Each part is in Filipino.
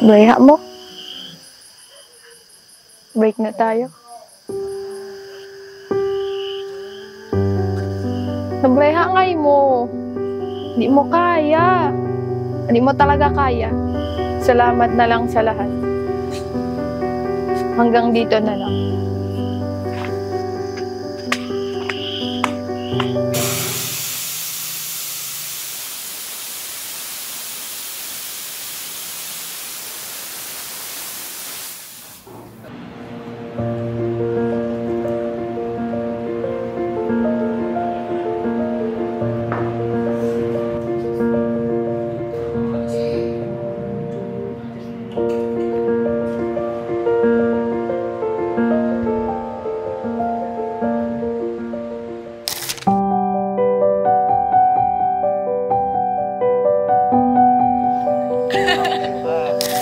Breha mo. Break na tayo. Nabreha ngay mo. Di mo kaya. Di mo talaga kaya. Salamat na lang sa lahat. Hanggang dito na lang.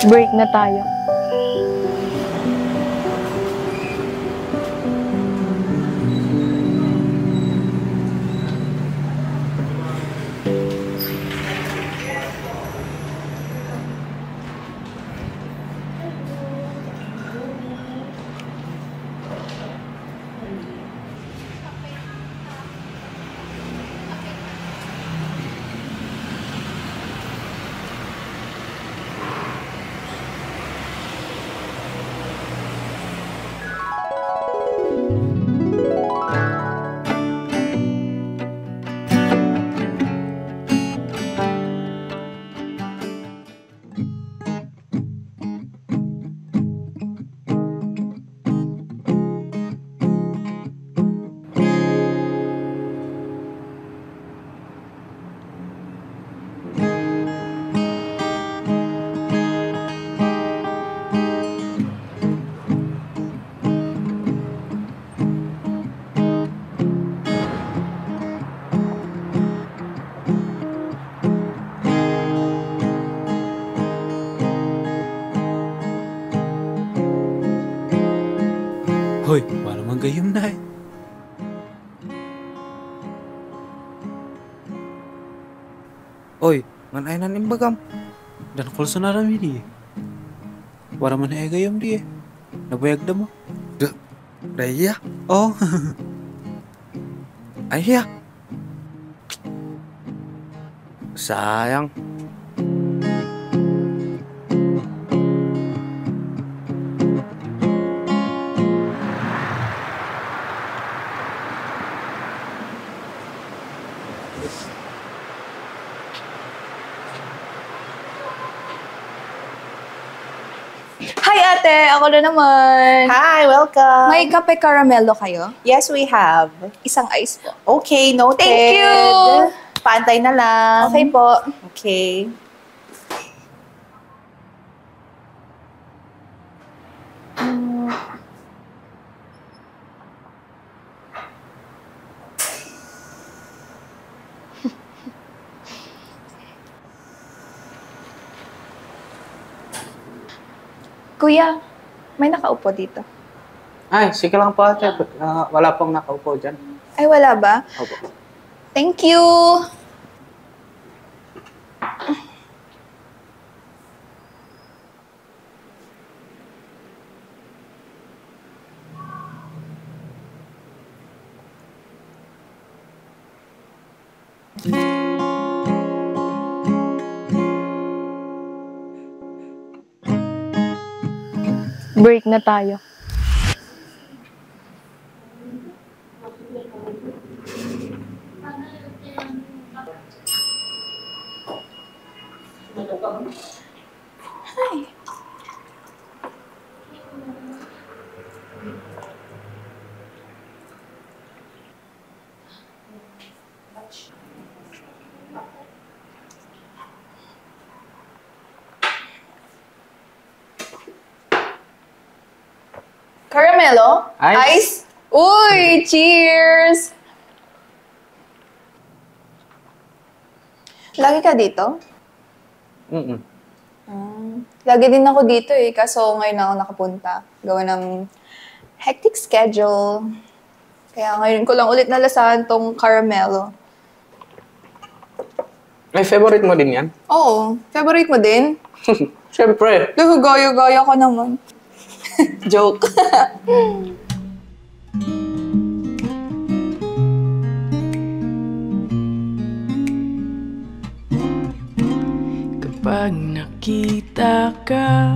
Break na tayo. Hoy, wala mang gayom na eh. Oy, nganay na nimbagam. Dan kulso na rami di eh. Wala man na gayom di eh. Nabayag na mo. Daya, Oh, ayah. Sayang. Hi ate, ako na naman. Hi, welcome. May kape caramelo kayo? Yes, we have. Isang ice po. Okay, noted. Thank you. Paantay na lang. Okay po. Okay. Kuya, may nakaupo dito. Ay, sige lang po ate. Wala pong nakaupo dyan. Ay, wala ba? Opo. Thank you. Break na tayo. Caramelo? Ice? Uy, cheers! Lagi ka dito? Mm-mm. Lagi din ako dito eh, kaso ngayon ako nakapunta. Gawa ng hectic schedule. Kaya ngayon ko lang ulit nalasahan tong caramelo. Ay, favorite mo din yan? Oo, favorite mo din? Siyempre. Gaya-gaya ka naman. Joke. Kapag nakita ka,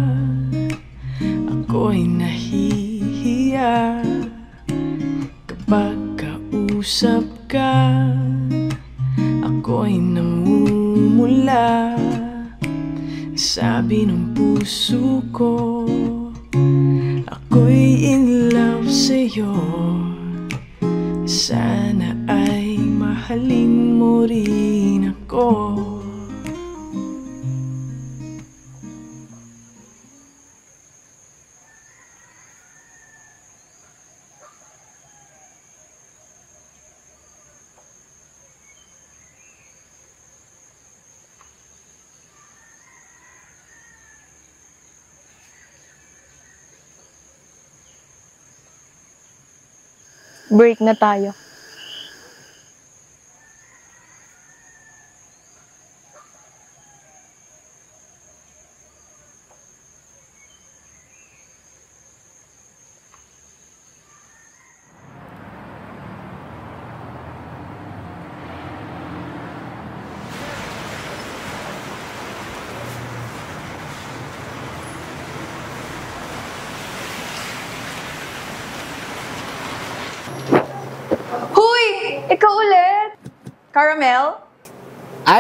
ako'y nahihiya. Kapag kausap ka, ako'y namumula. Sabi ng puso ko, ako'y in love sa'yo. Sana ay mahalin mo rin ako. Break na tayo. Huy! Ikaw ulit! Caramel?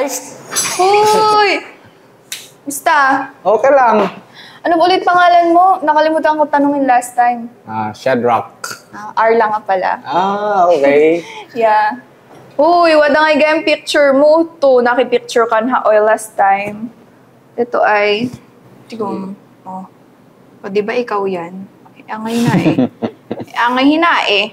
Ice? Huy! Basta, Okay lang. ano ba ulit pangalan mo? Nakalimutan ko tanungin last time. Shadrack. Arla nga pala. Okay. Yeah. Uy, wala nga yung picture mo. To, nakipicture ka na oil last time. Ito ay, tigong, oh. O, di ba ikaw yan? Angay na eh. Angay na eh.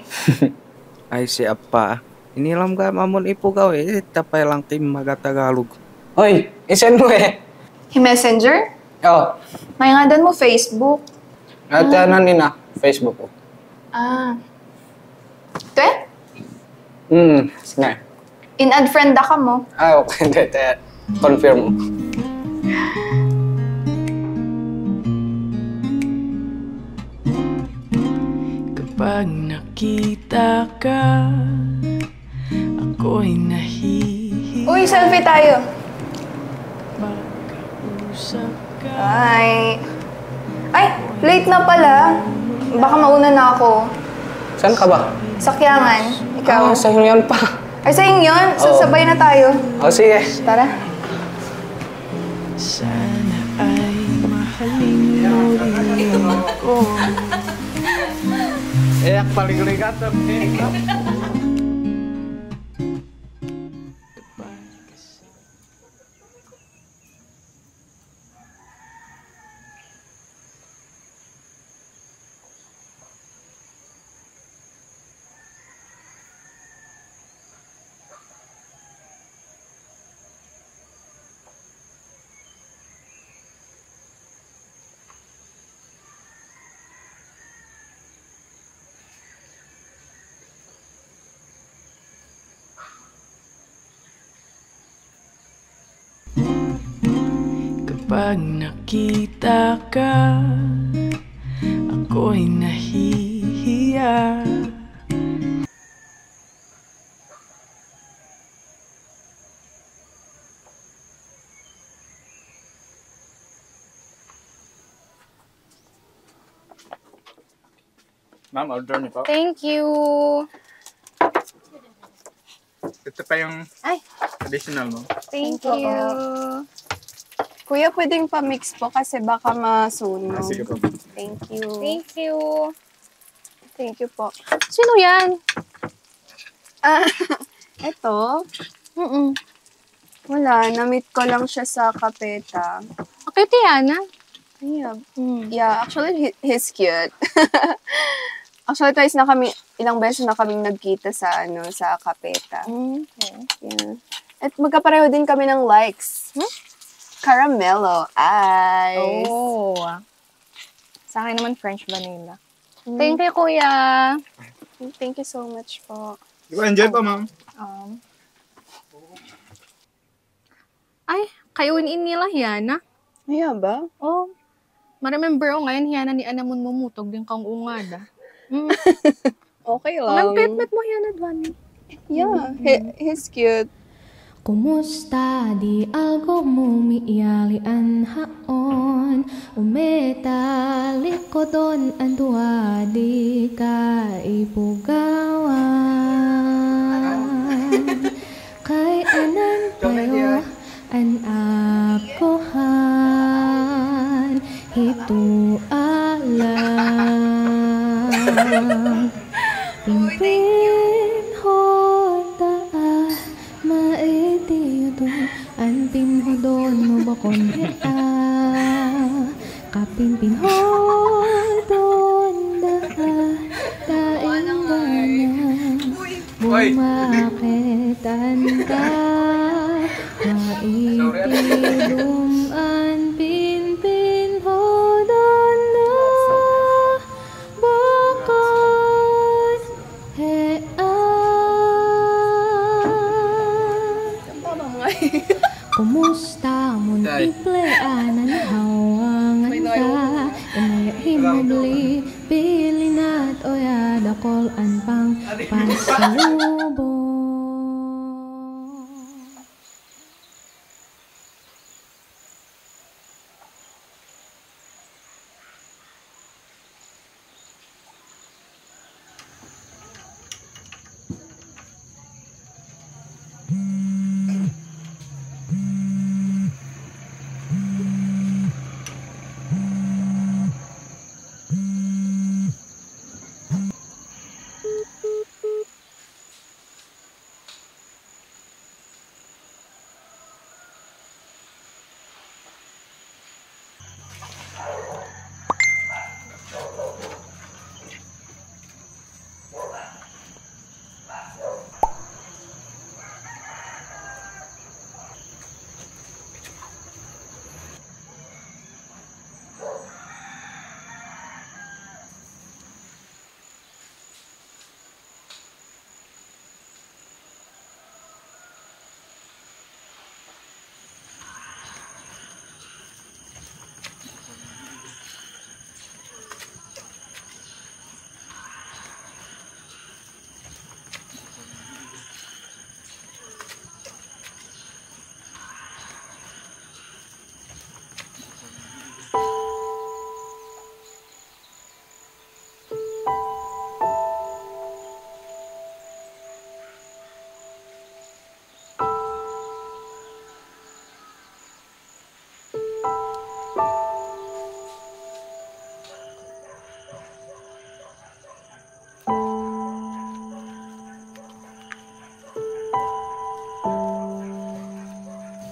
Ay si Apa. Inilam ka mamon ipugaw eh. Tapay lang tim magatagalog. Hoy, isend mo eh. Messenger? Oh, May nga dan mo Facebook. at nina, Facebook ko. Ah. Ito eh? Sige. In-add friend ka mo. Okay. Dete, confirm mo. Kapag nakita ka, ako'y nahihiya. Uy, selfie tayo. Kapag kausap ka, Ay, late na pala. Baka mauna na ako. Saan ka ba? Sakyangan. Ikaw. Sa yan pa. Ay, sa inyo? So, Oo. sabay na tayo. Sige. Tara. sana ay mahalin mo rin ako. Paling ligatot eh. Kapag nakita ka, ako'y nahihiya. Ma'am, order niyo po. Thank you. Ito pa yung Ay. additional mo. Thank you. you. Kuya, pwedeng pa-mix po kasi baka masunog. Sige po. Thank you. Thank you. Thank you po. Sino yan? Eto, Mm-mm. wala. Na-meet ko lang siya sa Kapeta. Okay, Tiana. Yeah. Mm. Yeah, actually, he's cute. Actually, ilang beses na kaming nagkita sa Kapeta. Okay. Yeah. At magkapareho din kami ng likes. Caramello ice. Oh. Sa akin naman French vanilla. Thank you, Kuya. Thank you so much po. Enjoy po, ma'am. Ay, kayo nila yan, ah. Iya ba? Oh, ma-remember ko ngayon, hiyanan ni Anamon mamutog din kang ungada. Okay Ang lang. pet-pet mo hiyanad, Wani. Yeah, he's cute. Kumusta di algo mumiyalian haon umetali ko doon ang tuwa di ka ipugawan kay anan payo an akohan itu alam pimpin hota maitiyuto an pinhodon mo bakon heta kapin pinhodon da daing ganyan bumaketan ka maitiyum an pinhodon na bakon heta. Kumusta mo ipleanan hawangan ka Inaya himagli pilinat oyad akol an pang pasalubong.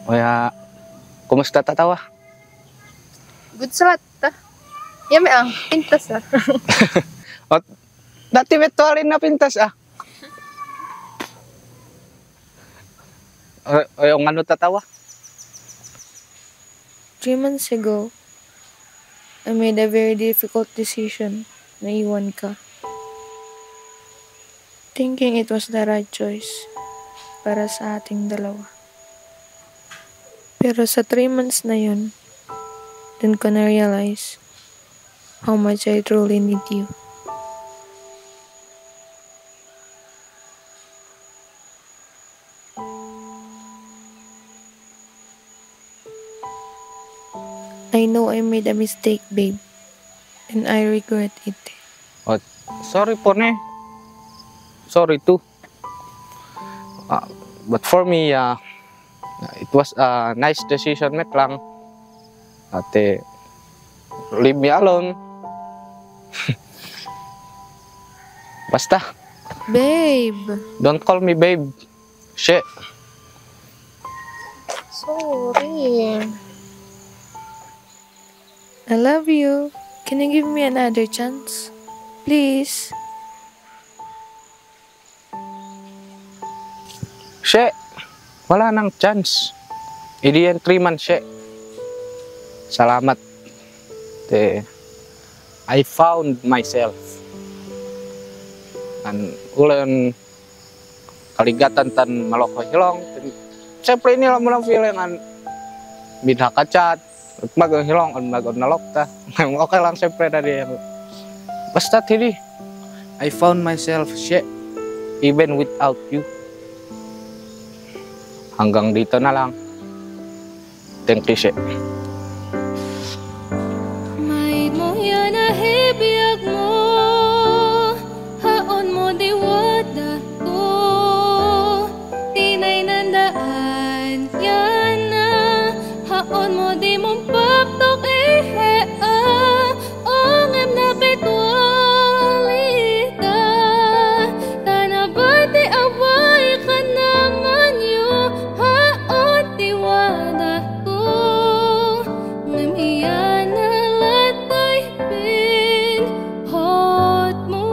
Kaya, kumusta tatawa? Good salat ta. Yami ang pintas ah. Dati virtualin na pintas O yung ano tatawa? 3 months ago, I made a very difficult decision. Naiwan ka. Thinking it was the right choice para sa ating dalawa. Pero sa 3 months na yun, dun ko na-realize how much I truly need you. I know I made a mistake, babe. And I regret it. Sorry po ne. Sorry too. But for me, it was a nice decision met lang. Ate, leave me alone. Basta, Babe! don't call me babe. Shit. Sorry. I love you. Can you give me another chance? Please. Shit. Wala nang chance. Hindi yan 3 months, shit. Salamat. I found myself. And ulan kaligatan tan maloko hilong. Siyempre ini lang mo lang feeling an bidha ka chat, Mag-hilong, mag-nalok ta. Okay lang siyempre na di. Basta tiri. I found myself, shit. Even without you. Hanggang dito na lang. Thank you, shit. May mo yan na hibiyag mo, haon mo diwada ko, tinay nandaan yan na, haon mo di mong paptok ongem na pitwalita, tanabati away ka naman yu, haon diwada ko, ngamiyan na latay pinhot mo.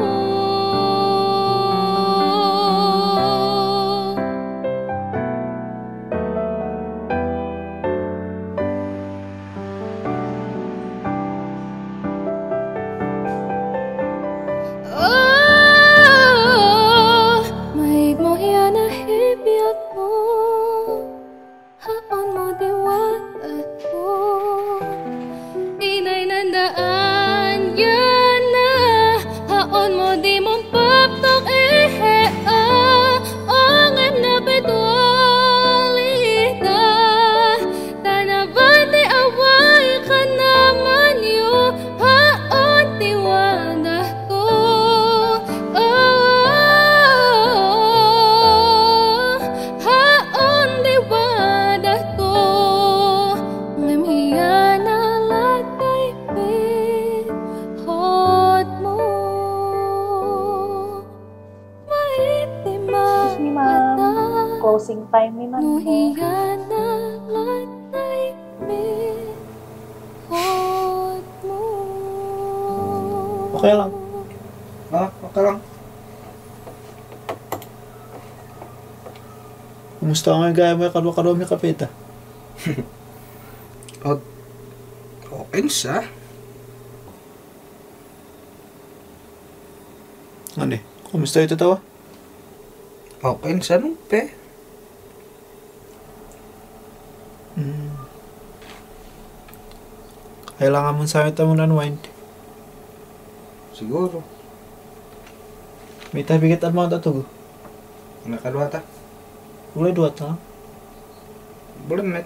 Oh, may mo yan na hibiyag mo, haon mo diwat ko, tinay nandaan yan na, haon mo di mong paptok ongem na pitwalita, tanabati away ka naman yu, haon tiwada ko. Haon diwada ko, ngamiyan na latay pinhot mo. Maitima Excuse me, ma'am. mata, Closing time ni ma'am. nguhiyan na latay pinhot mo. Okay lang. Okay lang. Kumusta ka ngayon gaya mo yung kadwa-kadwa may kapita? Okay siya. Ano eh? Kumusta ito tawa? Okay siya nung pe. Kailangan mo sa akin mo unwind. Siguro. May tabigat mo ang tatugo. Nakadwa ta. Ulay duwat ha? Bulan met.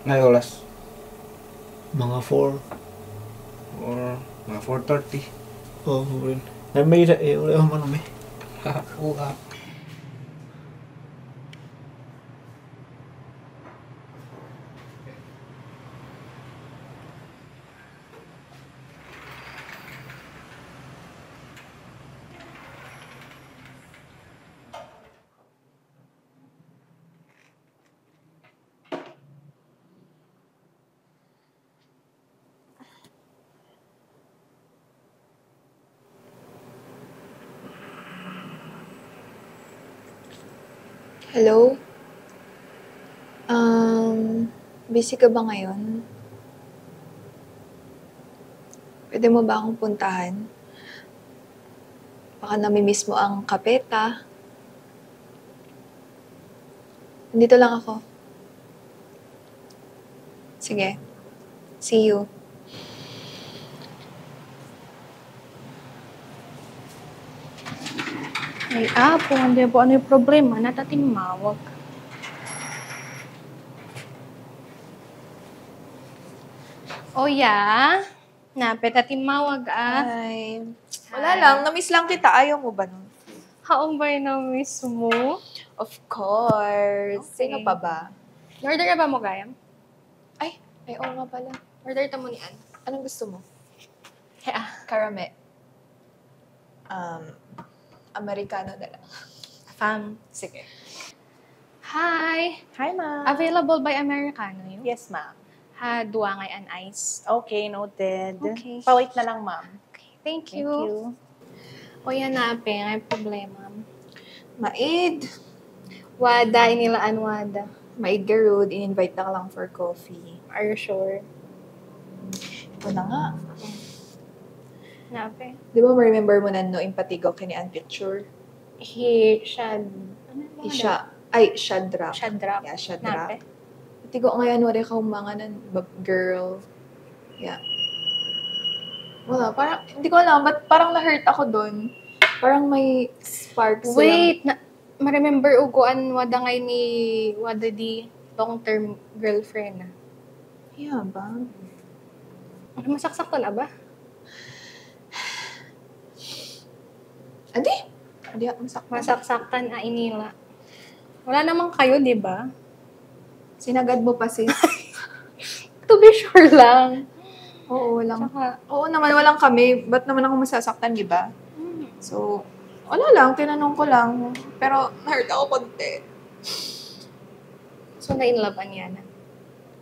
Ngayolas. Mga 4. Or mga 4:30. Oo, rin. May ulay ako man may. Uha. Hello? Busy ka ba ngayon? Pwede mo ba akong puntahan? Baka namimiss mo ang kapeta. Nandito lang ako. Sige. See you. Ay, apo, hindi po ano yung problema, natatimawag. O ya, napit at timawag Ay, wala lang. Namiss lang kita. Ayaw mo ba nun? Haong ba na miss mo? Of course. Okay. Sino pa ba? Order na ba mo, Gayam? Ay, oo nga pala. Order ta mo ni Ann. Anong gusto mo? Kaya, Karame. Americano na lang. fam. Sige. Hi! Hi, ma'am. Available by Americano yun? Yes, ma'am. Ha, duwangay an ice. Okay, noted. Okay. Pa-wait na lang, ma'am. Okay, thank Thank you. you. O yan na, pe, may problema. Maid. Wada, inilaan wada. Maid Garud, in-invite na ka lang for coffee. Are you sure? Ito na nga. Nape. Di ba ma-remember mo na no, impatigaw kini Ann picture? He, shad. Ano yung mga Isha. Ay, Shadrach. Shadrach. Yeah, Shadrach. Nape. Tigo ngayon, wala ka mga girl. Yeah. Wala, parang, hindi ko alam, but parang na-hurt ako doon. Parang may spark silang. Wait, ma-remember uguan wada ngay ni wada di long-term girlfriend na. Yeah ba? Masaksak na ba? Adi ako masaktan. Masaksaktan inila. Wala naman kayo, di ba? Sinagad mo pa, sis. To be sure lang. Oo, walang. Saka, Oo naman, walang kami. Ba't naman ako masasaktan, di ba? So, wala lang, tinanong ko lang. Pero, na-hurt ako konti. so na-inlovean yan.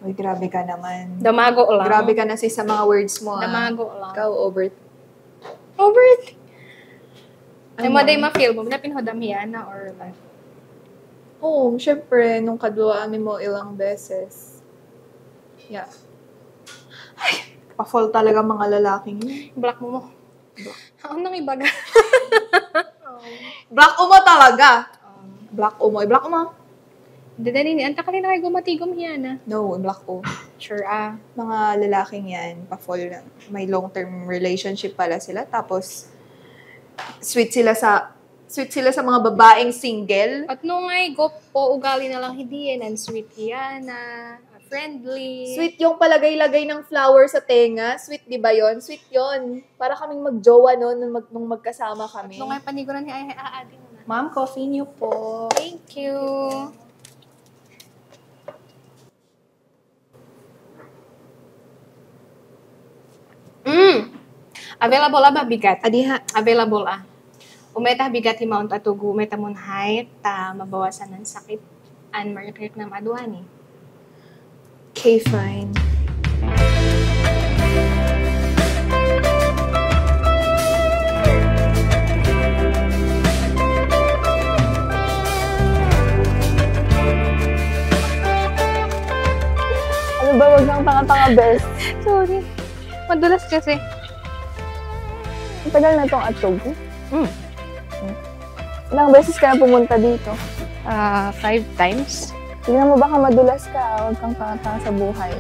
Uy, grabe ka naman. Damago lang. Grabe ka na sis sa mga words mo. Damago lang. Ikaw, over. Ay mo day ma-feel mo, na pinhodam hiyana or like? Oo, syempre, nung kadwa amin mo ilang beses. Yeah. Ay, pa-fall talaga mga lalaking yun. Black mo. Ako nang ibaga. Black umo talaga. Black umo. Black umo. Dadali ni anta kanina kay gumatigom hiyana. No, black o. Sure Mga lalaking yan, pa-fall na. May long-term relationship pala sila. Tapos, sweet sila sa mga babaeng single. At nung ay go po ugali na lang hindi yan, and sweet hiyana, friendly. Sweet yung palagay-lagay ng flower sa tenga. Sweet, di ba yon? Sweet yon. Para kaming magjowa noon nung magkasama kami. Nung ay paniguran ni ay aadin na. Ma'am, coffee niyo po. Thank you. Available ba bigat? Adiha. Available Umeta bigat himaunt atugu, umeta mon height, ta mabawasan ng sakit. An marikrik na maduani. Okay, fine. Ano ba, wag kang tanga-tanga, best? Sorry. Madulas kasi. Ang tagal na itong atog. Ilang beses ka na pumunta dito? 5 times. Tingnan mo baka madulas ka. Huwag kang tanga-tanga sa buhay.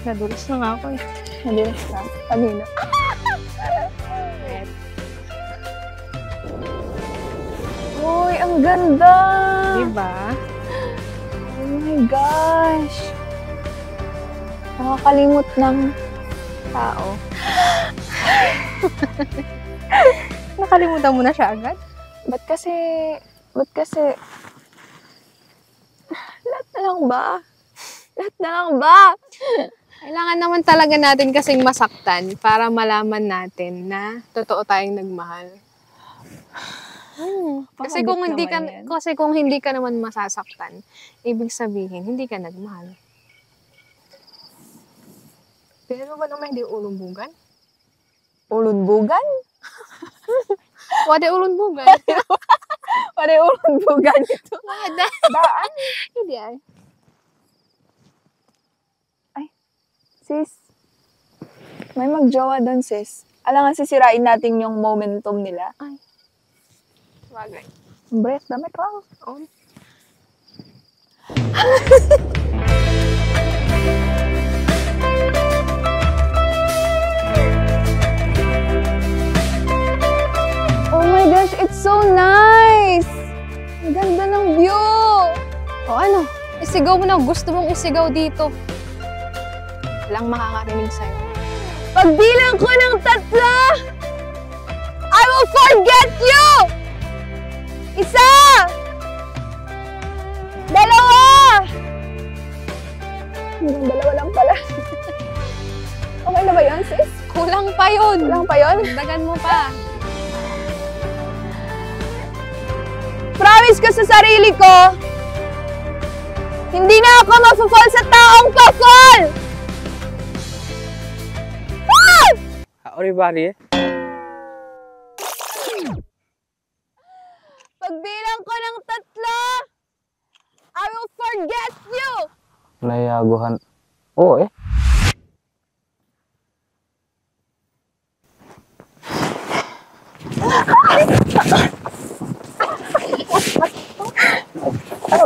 Nadulas na nga ako eh. Madulas ka. Kanina. Uy, ang ganda! Diba? Oh my gosh! Nakakalimot ng tao. Nakalimutan mo na siya agad? Ba't kasi... Lahat na lang ba? Lahat na lang ba? Kailangan naman talaga natin kasing masaktan para malaman natin na totoo tayong nagmahal. Kasi kung hindi ka naman masasaktan, ibig sabihin hindi ka nagmahal. Pero ba naman hindi ulumbugan? Ulunbugan? Wade ulumbugan. Pare ulunbugan ito. Daan? Hindi ay. Sis, may magjowa doon, sis. Alangan sisirain natin yung momentum nila. Ay. Bagay. Breath, damit lang. Oh. Oh my gosh, it's so nice! Ang ganda ng view! O ano? Isigaw mo na gusto mong isigaw dito. Walang makakarinig sa'yo. Pagbilang ko ng 3, I will forget you! 1! 2! Hanggang 2 lang pala. Okay na ba yun, sis? Kulang pa yun. Kulang pa yun? Dagan mo pa. Promise ko sa sarili ko, hindi na ako mafafall sa taong pa-fall! Everybody, Pagbilang ko ng 3, I will forget you! Layaguhan. Oo eh.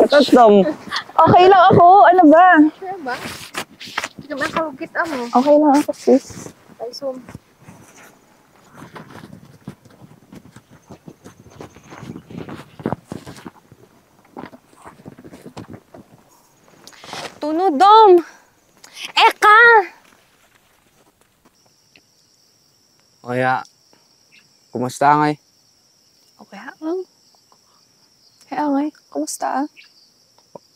Tatlong. Okay lang ako. Ano ba? Sure ba? Hindi ka makalugit mo. Okay lang ako, sis. Ay, so, Tunodom! Eka! Kaya, kumusta ngay? Okay, lang. Kaya nga, kumusta?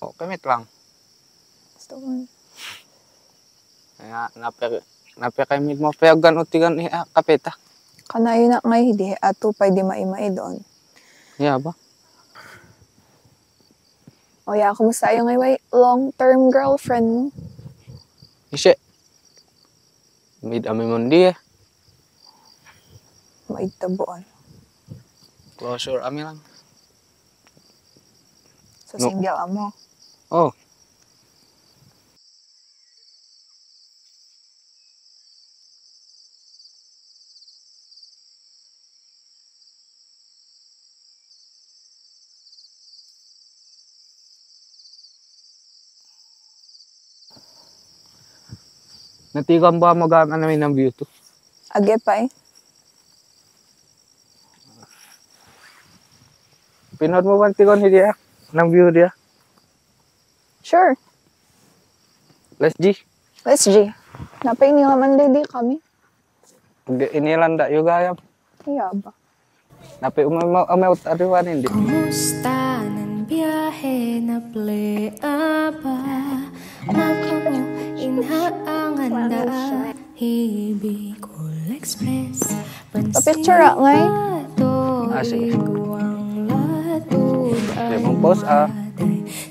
Okay, mit lang. Gusto ko. Kaya, napikay mo payagan o tigan kapita. Kanayo na nga, hindi ato pwede maimay doon. Yeah ba? O ya, kumusta yung long-term girlfriend mo? Isye. Mid ami mundi eh. Maitabuan. Closure ami lang. So, No. single mo. Oh. Natigan ba mag-ano namin ng view to? Age pa eh. Pinod mo ba tigon hindi ng view dia? Sure. Let's G. Let's G. Napay ni naman di kami. Inilanda yung gayam. Iya ba? Napay umaut ariwan hindi. Kumusta ng biyahe na playa ba? Ako mo inhaangan da Hibig Cool Express. Pa-picture ngay. Sige. Guwang latud Sige mong post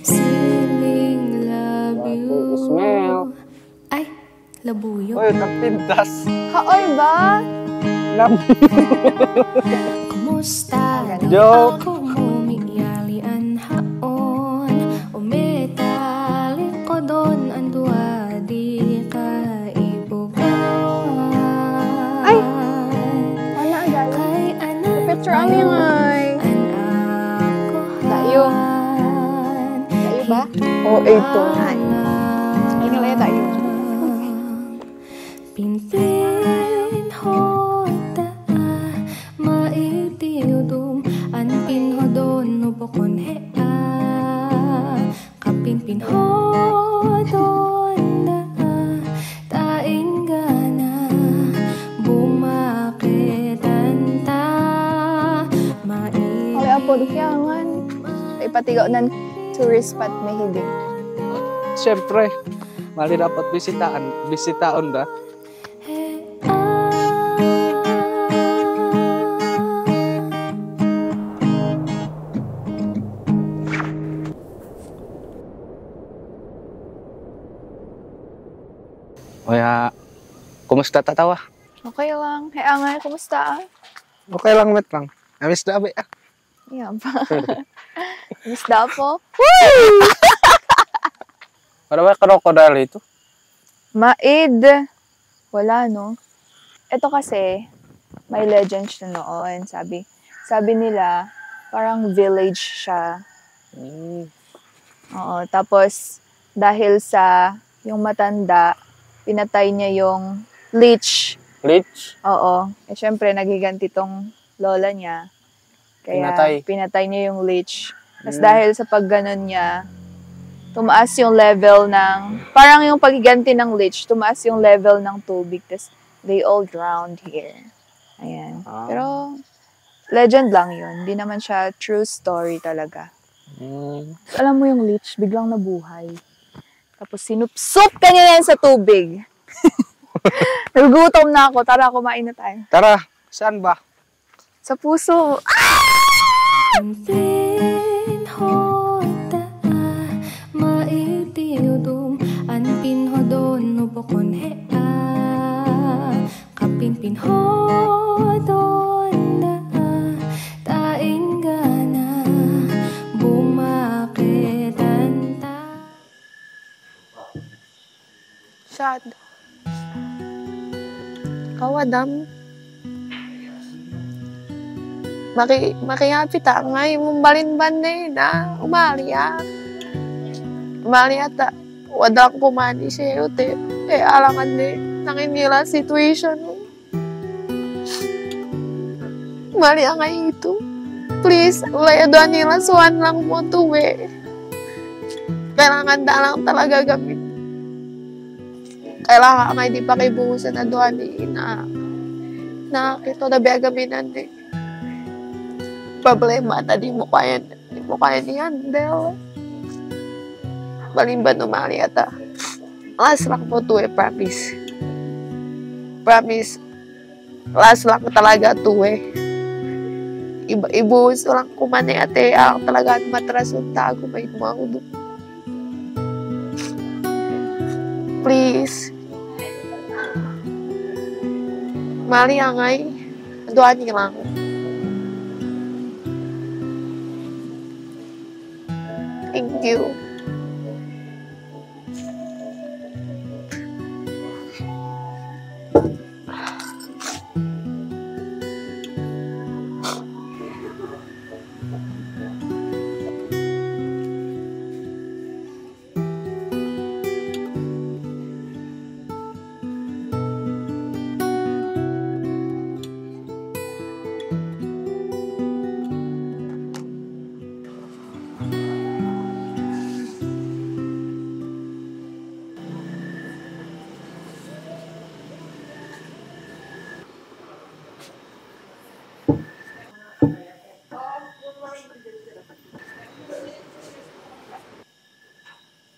Siling love you. Smell. Ay, labuyo. Uy, kapintas. Haoy ba? Kumusta Joke. ako mumiyalian haon umetali ko doon ang duwadi ka ibugawan. Ay! Wala agad. Kay anak Picture ami ngay. Dayo. Dayo ba? O, ito. Ay, ngalaya dayo. Pinpin hoda maitiudum an pinhodon no bokon hea kapinpin hodon da taing gana bumaketan ta Kali apo, dukyangan. Ipatigaw ng tourist spot may hidi. Siyempre, mali dapat bisitaon da. Kaya, kumusta tatawa? Okay lang. Hey, angay, kumusta? Okay lang, met lang. Namiss na abi. Iya ba? Kumusta po? Para ba crocodile ito? Maid. Wala, no? Ito kasi, may legends na noon. Sabi nila, parang village siya. Oo, tapos, dahil sa yung matanda, pinatay niya yung leech. Leech? Oo. Eh, syempre, nagiganti tong lola niya. Kaya, pinatay niya yung leech. Tapos, dahil sa pagganon niya, tumaas yung level ng, parang yung paghiganti ng leech, tumaas yung level ng tubig. Tapos, they all drowned here. Ayan. Pero, legend lang yun. Hindi naman siya true story talaga. Alam mo yung leech, biglang nabuhay. Tapos, sinupsup ka niya yan sa tubig. Nagugutom na ako. Tara, kumain na tayo. Tara, saan ba? Sa puso. Pinpin hoda maitiudum an pinhodon no bokon hea kapinpin hodon da taing gana bumaketan ta. Shad. Kawadam. Makihapit ngay mong balinban na umali Mali ata, wadang kumani siya yun, te. Alangan ni, nakinila situation mo. Mali ang itu. Please, ulay doon nila, suwan lang mo to, Kailangan lang talaga gamit. Kailangan nga di pa kibuhusan na doon na kito na biya gaminan problema na di mo kaya ni handle. Balimba numali ata. Last lang mo to promise. Promise. Last lang talaga to Ibuhos lang kumani ate, ang talaga matras yung tago may tumakudo. Please. Mali angay. Doa ni lang. Thank you.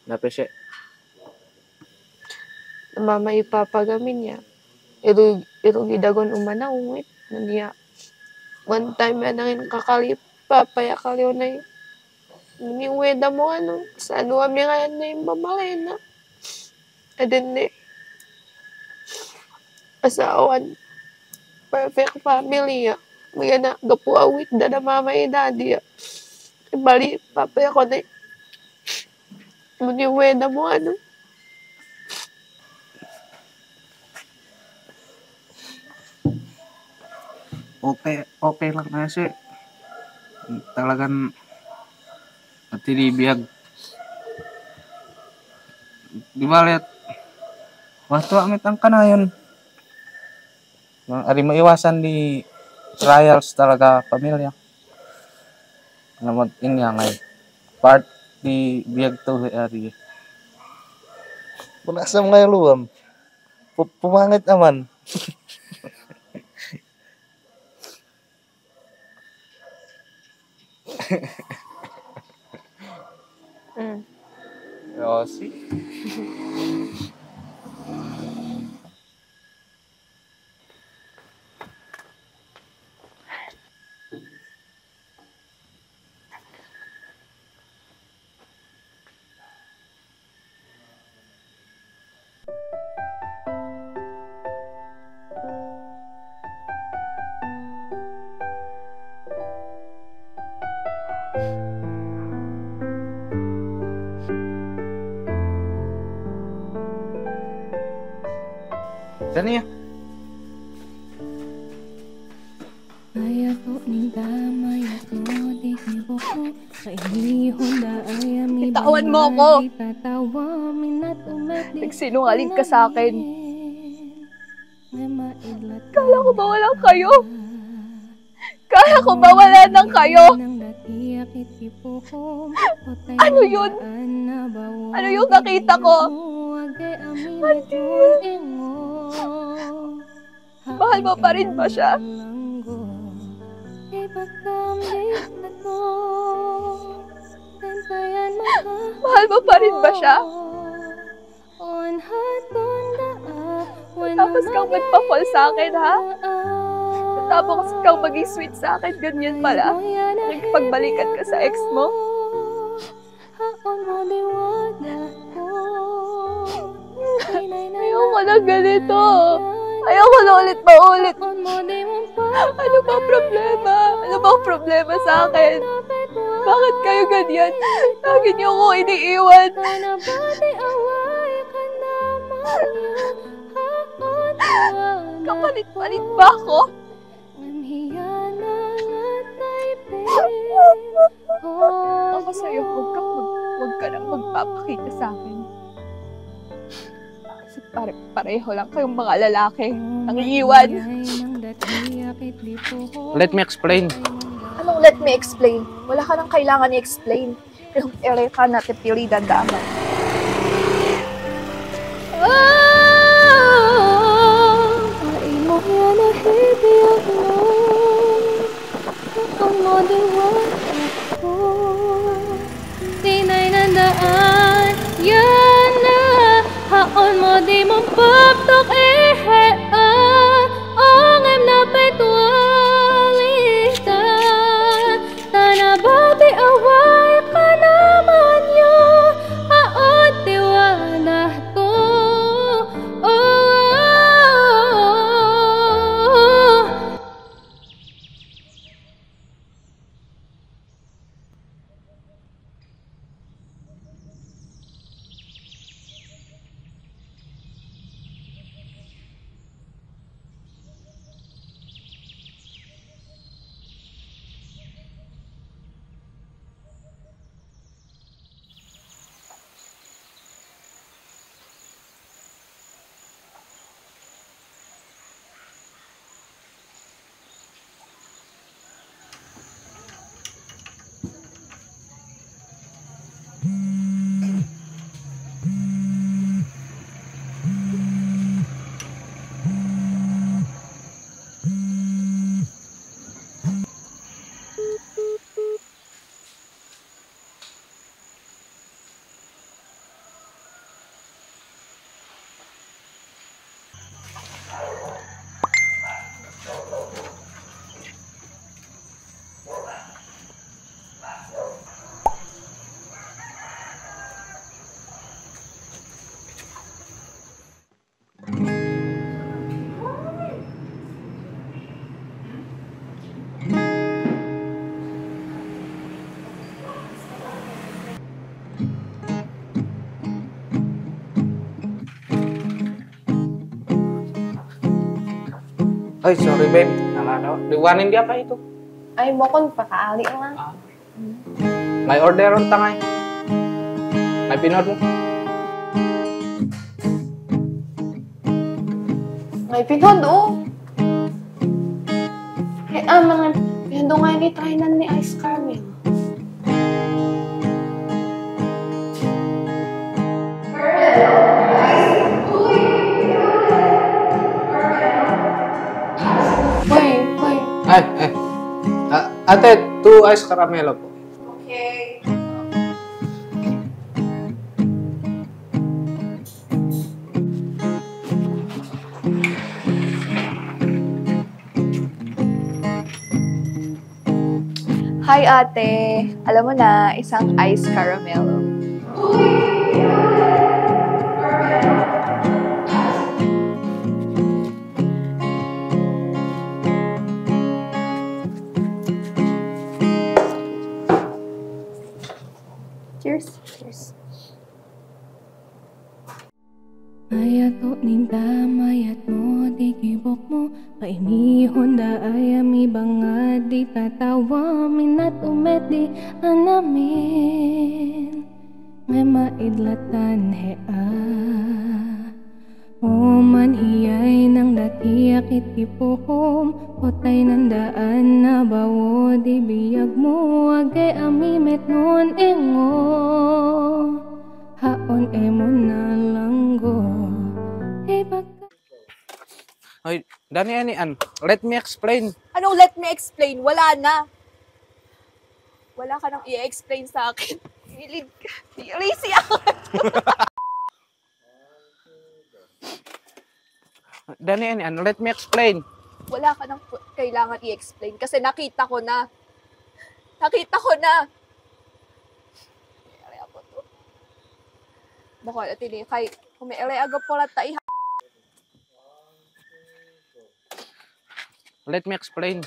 Nape siya? Mama ipapagamin niya. Irog idagon umana ungit. Naniya. One time nangin kakalip. Papaya kaliw na yun. Niniweda mo sa ano kami ngayon na yung babae na. And then asawan. Perfect family ya. Mga na gapuawit na mama yung daddy ya. Bali, papaya ko na Maniweda mo Okay lang na siya. Talagang matinibiyag. Di ba liat? Waktu amit ang kanayon. Ari maiwasan di trials talaga pamilya. Naman inya ngay. Part di biyag to ari. Punasam ngayon luwam. Pumangit naman. Yosi. Saan niya? Bitawan mo ako! Nagsinungaling ka sa akin. Kala ko ba wala kayo? Kala ko ba wala nang kayo? Ano yun? Ano yung nakita ko? Mahal mo pa rin ba siya? Mahal mo pa rin ba siya? Tapos kang magpa-fall sa akin, ha? Tapos kang maging sweet sa akin, ganyan pala. Nagpagbalikan ka sa ex mo. Ayoko na ganito. Ayoko na ulit maulit. Ano ba problema? Ano ba problema sa akin? Bakit kayo ganyan? Lagi niyo ako iniiwan. Kapalit-palit ba ako? Ako sa'yo, huwag ka nang pagpapakita sa akin. Kasi pareho lang kayong mga lalaki ang iiwan. Let me explain. Anong let me explain? Wala ka nang kailangan i-explain. Pero ere ka na tipili dandaman. Tinay nandaan, yan na. Haon mo di mong paptok ongem na petualita. Tanabati away ka naman yo. Haon tiwala to. Ay, sorry babe. Liwanin dia pa ito. Ay, mokon pakaali lang. May order on tangay. May pinod mo. May pinod, oh. Eh, mga pinod nga ni try na ni Ice Caramel. Ate, 2 ice caramelo po. Okay. Hi ate! Alam mo na, isang ice caramel. Cheers! Cheers! Mayat o ninda, mayat mo, di kibok mo. Painihon da ay ami bangad, di tatawa, minat umet di anamin. Ngay maidlatan hea. O manhiyay nang datiyak itipuhom, potay nandaan na bawo, di biyag mo, agay ami met nun ingo. Haon emo na langgo. Hey, baka... Hoy, Dani, let me explain. Anong let me explain? Wala na. Wala ka nang i-explain sa akin. Pilid ka. Lazy ako. Dani, let me explain. Wala ka nang kailangan i-explain kasi nakita ko na. Nakita ko na. May ako to. Baka natin eh. Kay, kung may aga pala tayo. Let me explain.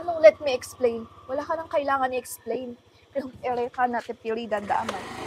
Anong let me explain? Wala ka nang kailangan i-explain. Pero ere ka na tipili dandaaman.